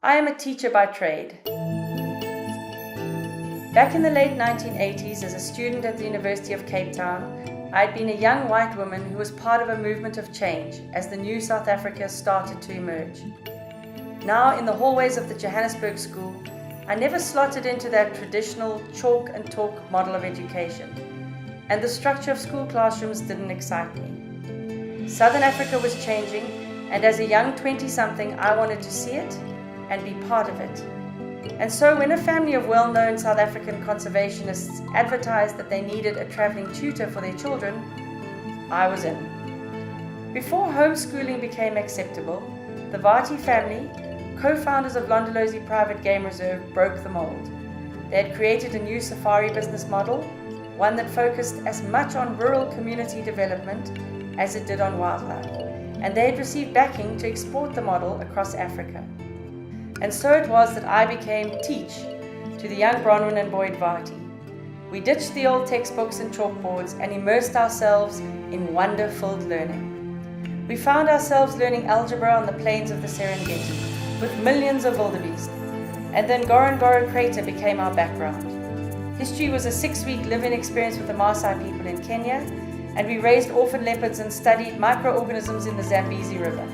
I am a teacher by trade. Back in the late 1980s, as a student at the University of Cape Town, I had been a young white woman who was part of a movement of change as the new South Africa started to emerge. Now, in the hallways of the Johannesburg School, I never slotted into that traditional chalk and talk model of education, and the structure of school classrooms didn't excite me. Southern Africa was changing, and as a young 20-something, I wanted to see it and be part of it. And so when a family of well-known South African conservationists advertised that they needed a traveling tutor for their children, I was in. Before homeschooling became acceptable, the Vati family, co-founders of Londolozi Private Game Reserve, broke the mold. They had created a new safari business model, one that focused as much on rural community development as it did on wildlife, and they had received backing to export the model across Africa. And so it was that I became Teach to the young Bronwyn and Boyd Vati. We ditched the old textbooks and chalkboards and immersed ourselves in wonder-filled learning. We found ourselves learning algebra on the plains of the Serengeti with millions of wildebeest, and then Ngorongoro Crater became our background. History was a 6-week live-in experience with the Maasai people in Kenya, and we raised orphan leopards and studied microorganisms in the Zambezi River.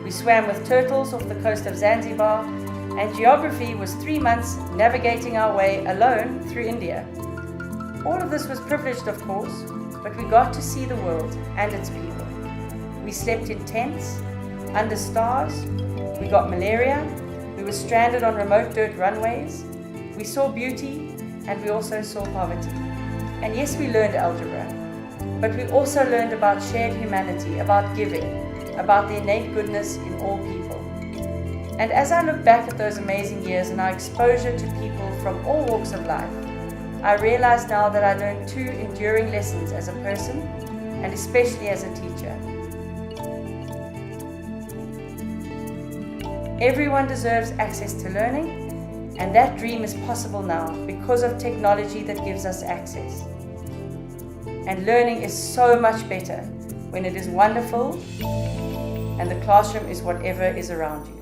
We swam with turtles off the coast of Zanzibar, and geography was 3 months navigating our way alone through India. All of this was privileged, of course, but we got to see the world and its people. We slept in tents, under stars, we got malaria, we were stranded on remote dirt runways, we saw beauty, and we also saw poverty. And yes, we learned algebra, but we also learned about shared humanity, about giving, about the innate goodness in all people. And as I look back at those amazing years and our exposure to people from all walks of life, I realize now that I learned 2 enduring lessons as a person and especially as a teacher. Everyone deserves access to learning, and that dream is possible now because of technology that gives us access. And learning is so much better when it is wonderful and the classroom is whatever is around you.